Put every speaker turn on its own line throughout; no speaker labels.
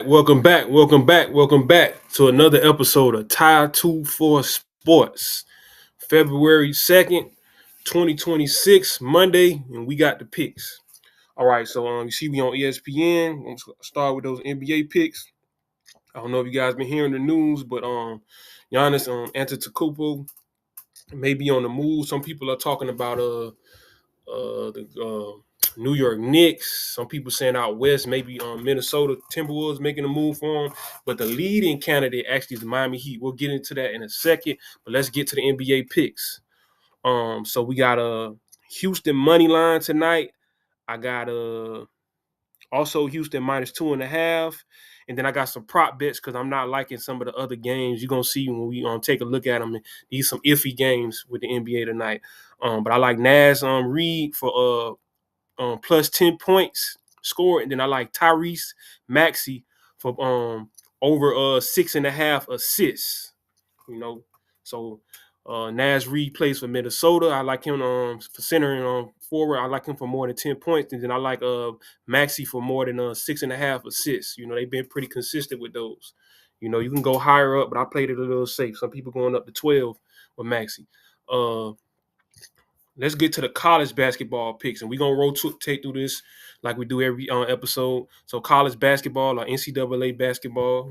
Welcome back to another episode of Tie 24 Sports. February 2nd, 2026, Monday, and we got the picks. All right, so you see me on ESPN. I'm gonna start with those NBA picks. I don't know if you guys been hearing the news, but Giannis Antetokounmpo may be on the move. Some people are talking about the New York Knicks. Some people saying out west, maybe Minnesota Timberwolves making a move for him. But the leading candidate actually is the Miami Heat. We'll get into that in a second. But let's get to the NBA picks. So we got a Houston money line tonight. I got also Houston -2.5. And then I got some prop bets because I'm not liking some of the other games. You're gonna see when we take a look at them. These some iffy games with the NBA tonight. But I like Naz Reed for plus 10 points scored. And then I like Tyrese Maxey for over 6.5 assists. You know, so Naz Reed plays for Minnesota. I like him for center and forward. I like him for more than 10 points. And then I like Maxey for more than 6.5 assists. They've been pretty consistent with those. You can go higher up, but I played it a little safe. Some people going up to 12 with Maxey. Let's get to the college basketball picks, and we're gonna rotate through this like we do every episode. So college basketball or NCAA basketball,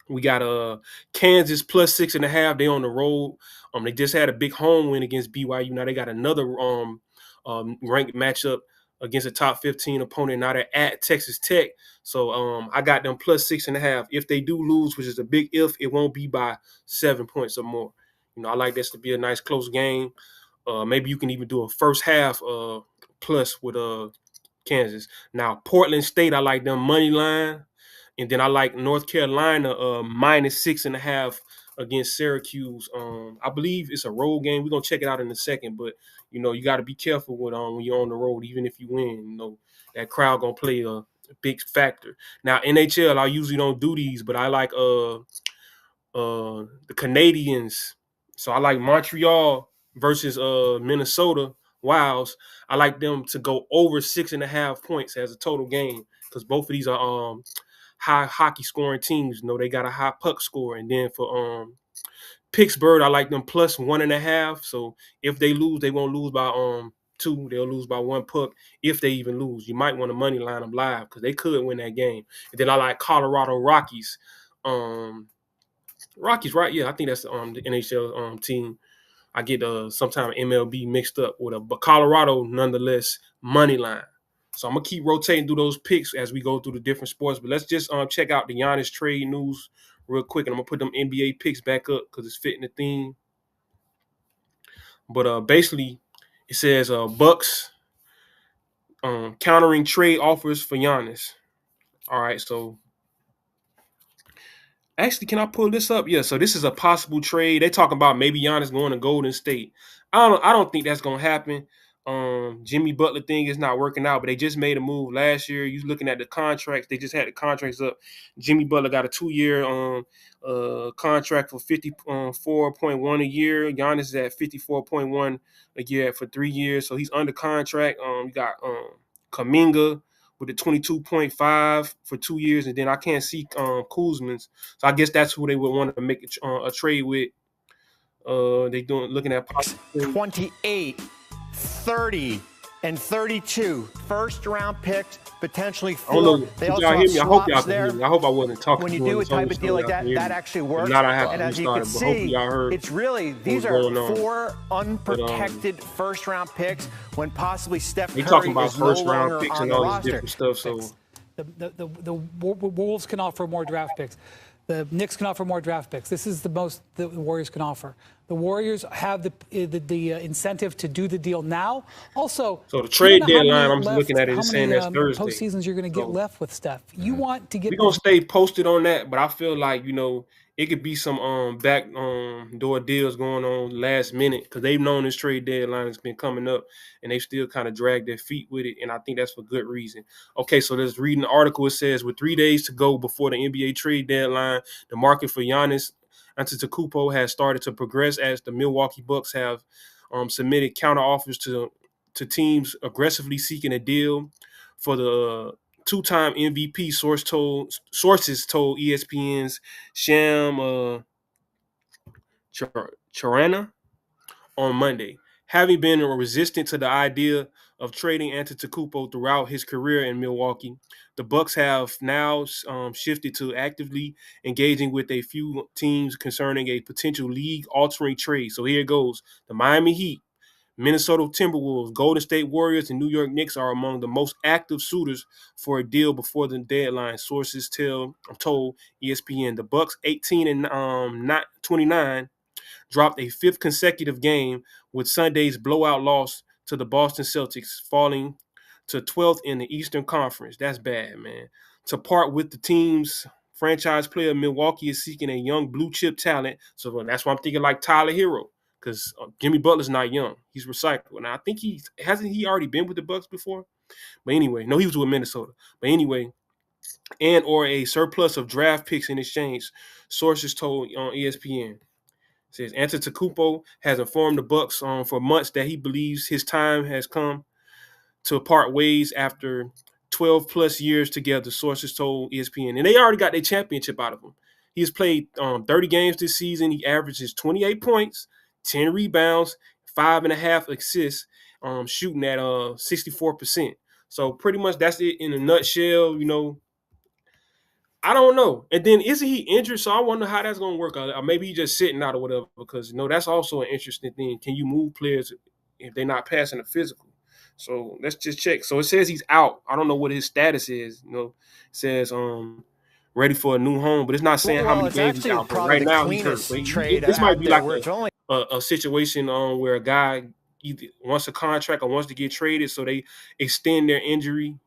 we got Kansas +6.5. They on the road. They just had a big home win against BYU. Now they got another ranked matchup against a top 15 opponent. Now they're at Texas Tech. So I got them +6.5. If they do lose, which is a big if, it won't be by 7 points or more. I like this to be a nice close game. Maybe you can even do a first half plus with Kansas. Now Portland State, I like them money line, and then I like North Carolina -6.5 against Syracuse. I believe it's a road game. We're gonna check it out in a second, but you got to be careful with when you're on the road, even if you win. That crowd gonna play a big factor. Now NHL, I usually don't do these, but I like the Canadians. So I like Montreal versus Minnesota Wilds. I like them to go over 6.5 points as a total game because both of these are high hockey scoring teams. They got a high puck score. And then for Pittsburgh, I like them +1.5. So if they lose, they won't lose by two. They'll lose by one puck if they even lose. You might want to money line them live because they could win that game. And then I like Colorado Rockies. Rockies, right? Yeah, I think that's the NHL team. I get sometime MLB mixed up with but Colorado nonetheless money line. So I'm gonna keep rotating through those picks as we go through the different sports. But let's just check out the Giannis trade news real quick, and I'm gonna put them NBA picks back up because it's fitting the theme. But basically, it says Bucks countering trade offers for Giannis. All right, so actually, can I pull this up? Yeah, so this is a possible trade. They talking about maybe Giannis going to Golden State. I don't think that's gonna happen. Jimmy Butler thing is not working out, but they just made a move last year. You looking at the contracts, they just had the contracts up. Jimmy Butler got a 2-year contract for 54.1 a year. Giannis is at 54.1 a year for 3 years, so he's under contract. You got Kaminga with the 22.5 for 2 years, and then I can't see Kuzman's. So I guess that's who they would want to make a trade with. They looking at possible
28, 30, and 32 first-round picks, potentially
I don't
4.
know.
They
Did
also
y'all
have
hear me? I hope y'all
swaps
can hear
there.
me. I hope I wasn't talking.
When you
doing
do a
this whole
type of deal like
story, y'all
that,
can hear
that
me.
actually
If
works.
not, I have
And
to
as you can
restart it. But hopefully
see,
y'all heard
it's really, these
what's
are
going on.
4 unprotected first-round picks when possibly Steph
They talking
Curry
about
is no
first round
longer
picks
on
and
the
all this
roster.
different stuff. So
The Wolves can offer more draft picks. The Knicks can offer more draft picks. This is the most the Warriors can offer. The Warriors have the incentive to do the deal now. Also,
the
you
trade
don't know how
deadline,
many
I'm just looking at it.
how
It's saying
many
that's Thursday.
postseasons you're going to get
So
left with Steph. You want to get
we're gonna
this.
stay posted on that, but I feel like it could be some back door deals going on last minute because they've known this trade deadline has been coming up and they still kind of drag their feet with it, and I think that's for good reason. Okay, so let's read the article. It says with 3 days to go before the NBA trade deadline, the market for Giannis Antetokounmpo has started to progress as the Milwaukee Bucks have submitted counter offers to teams aggressively seeking a deal for the two-time MVP. Sources told ESPN's Sham Charana on Monday. Having been resistant to the idea of trading Antetokounmpo throughout his career in Milwaukee, the Bucks have now shifted to actively engaging with a few teams concerning a potential league-altering trade. So here it goes: the Miami Heat, Minnesota Timberwolves, Golden State Warriors, and New York Knicks are among the most active suitors for a deal before the deadline. Sources told ESPN. The Bucks, 18 and 29, dropped a fifth consecutive game with Sunday's blowout loss to the Boston Celtics, falling to 12th in the Eastern Conference. That's bad, man. To part with the team's franchise player, Milwaukee is seeking a young blue chip talent. So that's why I'm thinking like Tyler Hero, because Jimmy Butler's not young. He's recycled. Now I think he already been with the Bucks before. But anyway, no, he was with Minnesota. But anyway, and or a surplus of draft picks in exchange, sources told on ESPN. Says Antetokounmpo has informed the Bucks for months that he believes his time has come to part ways after 12 plus years together, sources told ESPN. And they already got their championship out of him. He has played 30 games this season. He averages 28 points, 10 rebounds, 5.5 assists, shooting at 64%. So pretty much that's it in a nutshell. I don't know. And then isn't he injured? So I wonder how that's going to work. Or maybe he's just sitting out or whatever, because, that's also an interesting thing. Can you move players if they're not passing the physical? So let's just check. So it says he's out. I don't know what his status is. It says ready for a new home, but it's not saying how many games he's out. But right now he's hurt. But this might be like a situation where a guy either wants a contract or wants to get traded, so they extend their injury,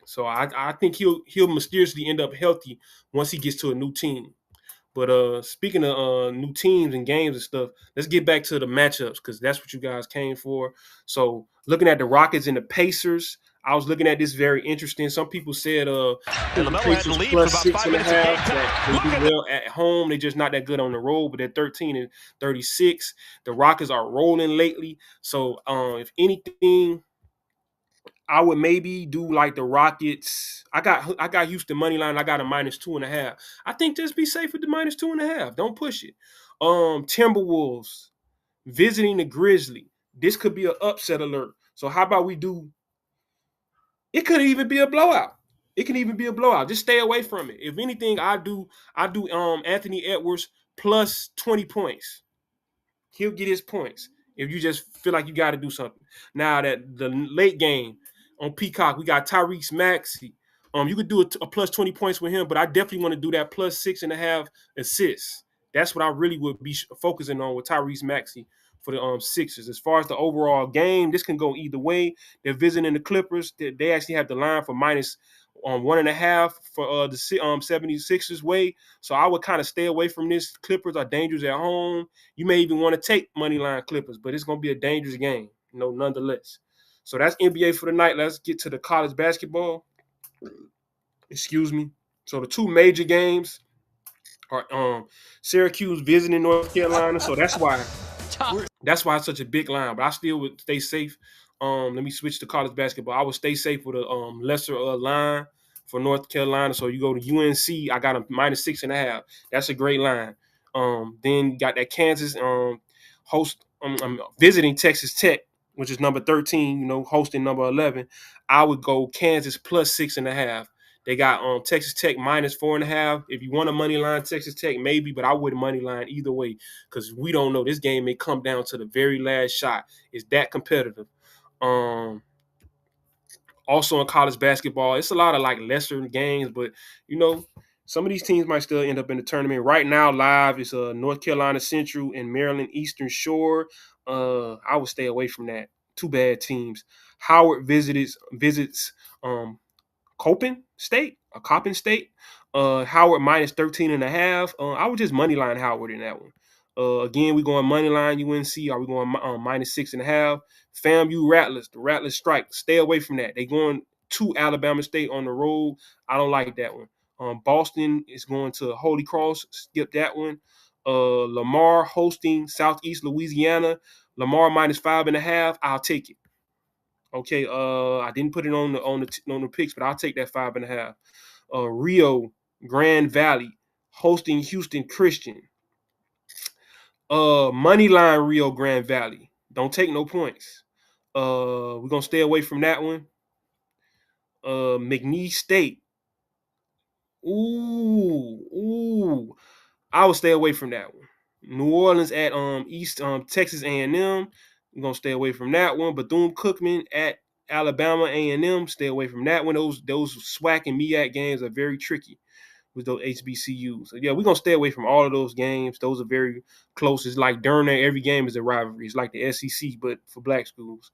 So I think he'll mysteriously end up healthy once he gets to a new team. But speaking of new teams and games and stuff, let's get back to the matchups, because that's what you guys came for. So looking at the Rockets and the Pacers, I was looking at this very interesting. Some people said the Pacers plus 6.5. That they do well at home. They're just not that good on the road, but they're 13 and 36. The Rockets are rolling lately. So if anything, I would maybe do like the Rockets. I got Houston money line. I got a -2.5. I think just be safe with the -2.5. Don't push it. Timberwolves visiting the Grizzlies. This could be an upset alert. So how about we do? It could even be a blowout. It can even be a blowout. Just stay away from it. If anything, I do Anthony Edwards plus 20 points. He'll get his points if you just feel like you got to do something. Now that the late game on Peacock, we got Tyrese Maxey. You could do a plus 20 points with him, but I definitely want to do that plus 6.5 assists. That's what I really would be focusing on with Tyrese Maxey for the Sixers. As far as the overall game, this can go either way. They're visiting the Clippers. They actually have the line for -1.5 for the 76ers way. So I would kind of stay away from this. Clippers are dangerous at home. You may even want to take money line Clippers, but it's going to be a dangerous game, nonetheless. So that's NBA for the night. Let's get to the college basketball. Excuse me. So the two major games are Syracuse visiting North Carolina. So that's why it's such a big line. But I still would stay safe. Let me switch to college basketball. I would stay safe with a lesser line for North Carolina. So you go to UNC, I got a -6.5. That's a great line. Then you got that Kansas visiting Texas Tech, which is number 13, hosting number 11. I would go Kansas plus 6.5. They got Texas Tech -4.5. If you want a money line Texas Tech, maybe, but I wouldn't money line either way, because we don't know. This game may come down to the very last shot. It's that competitive. Also in college basketball, it's a lot of like lesser games, but some of these teams might still end up in the tournament. Right now, live is North Carolina Central and Maryland Eastern Shore. I would stay away from that. Two bad teams. Howard visits Coppin State. Howard -13.5. I would just money line Howard in that one. Again, we going money line UNC. Are we going -6.5? FAMU Rattlers. The Rattlers strike. Stay away from that. They going to Alabama State on the road. I don't like that one. Boston is going to Holy Cross. Skip that one. Lamar hosting Southeast Louisiana. Lamar -5.5. I'll take it. Okay, I didn't put it on the picks, but I'll take that 5.5. Rio Grand Valley hosting Houston Christian. Money line Rio Grande Valley. Don't take no points. We're gonna stay away from that one. McNeese State. Ooh. I would stay away from that one. New Orleans at East Texas A&M. We're gonna stay away from that one. Bethune-Cookman at Alabama A&M. Stay away from that one. Those SWAC and MEAC games are very tricky with those HBCUs. So yeah, we're gonna stay away from all of those games. Those are very close. It's like darn near every game is a rivalry. It's like the SEC, but for black schools.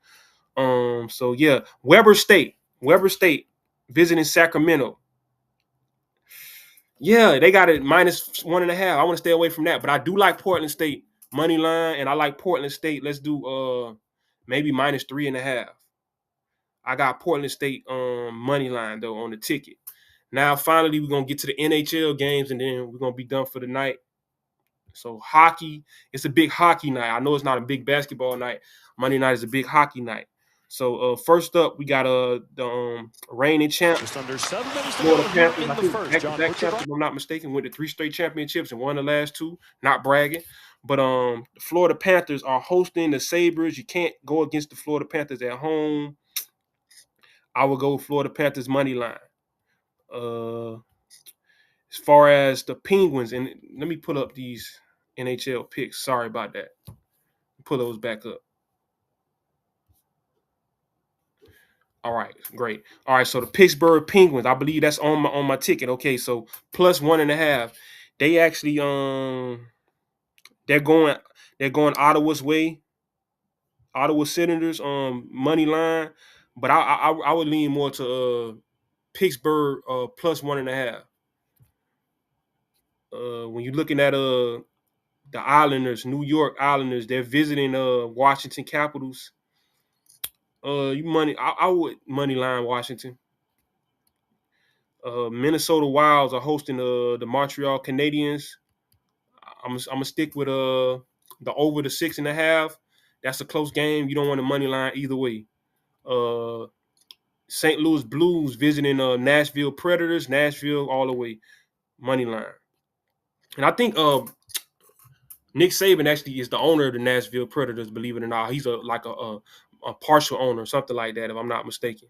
So yeah, Weber State visiting Sacramento. Yeah, they got it -1.5. I want to stay away from that, but I do like Portland State money line, and I like Portland State. Let's do maybe -3.5. I got Portland State money line though on the ticket. Now finally we're gonna get to the NHL games, and then we're gonna be done for the night. So hockey, it's a big hockey night. I know it's not a big basketball night. Monday night is a big hockey night. So first up, we got the reigning champ,
just under 7 minutes to
Florida
go here
Panthers.
in
I
the
think
first. John,
back-to-back champs, if I'm not mistaken, went to 3 straight championships and won the last 2. Not bragging, but the Florida Panthers are hosting the Sabres. You can't go against the Florida Panthers at home. I would go Florida Panthers money line. As far as the Penguins, and let me pull up these NHL picks. Sorry about that. Pull those back up. All right, great. All right, so the Pittsburgh Penguins, I believe that's on my ticket. Okay, so +1.5. They actually they're going Ottawa's way. Ottawa Senators money line, but I would lean more to Pittsburgh +1.5. When you're looking at the Islanders, New York Islanders, they're visiting Washington Capitals. I would money line Washington. Minnesota Wilds are hosting the Montreal Canadiens. I'm gonna stick with the over the 6.5. That's a close game. You don't want a money line either way. St. Louis Blues visiting Nashville Predators. Nashville all the way money line. And I think Nick Saban actually is the owner of the Nashville Predators. Believe it or not, he's a partial owner, something like that, if I'm not mistaken.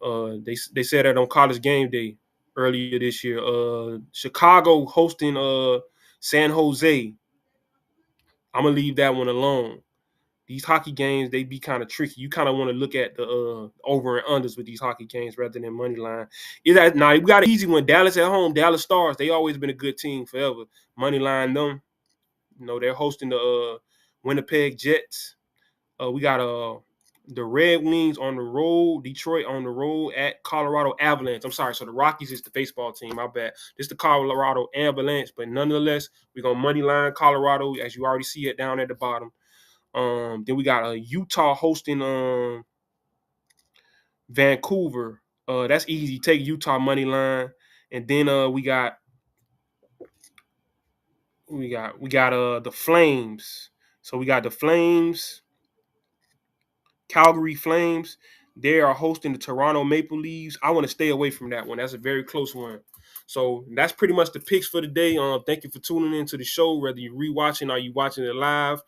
They said that on College Game Day earlier this year. Chicago hosting San Jose. I'm gonna leave that one alone. These hockey games, they be kind of tricky. You kind of want to look at the over and unders with these hockey games rather than money line. Now you got an easy one. Dallas at home, Dallas Stars. They always been a good team forever. Money line them. They're hosting the Winnipeg Jets. We got the Red Wings on the road, Detroit on the road at Colorado Avalanche. I'm sorry, so the Rockies is the baseball team. My bad. This is the Colorado Avalanche, but nonetheless, we're gonna money line Colorado, as you already see it down at the bottom. Then we got Utah hosting Vancouver. That's easy. Take Utah money line, and then we got the Flames. So we got the Flames. Calgary Flames, they are hosting the Toronto Maple Leafs. I want to stay away from that one. That's a very close one. So that's pretty much the picks for the day. Thank you for tuning into the show, whether you're rewatching or you watching it live.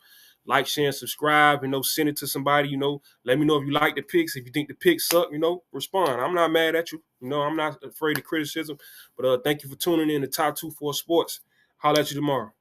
Like, share, and subscribe. Send it to somebody. Let me know if you like the picks. If you think the picks suck, respond. I'm not mad at you. I'm not afraid of criticism. But thank you for tuning in to Top 24 Sports. Holler at you tomorrow.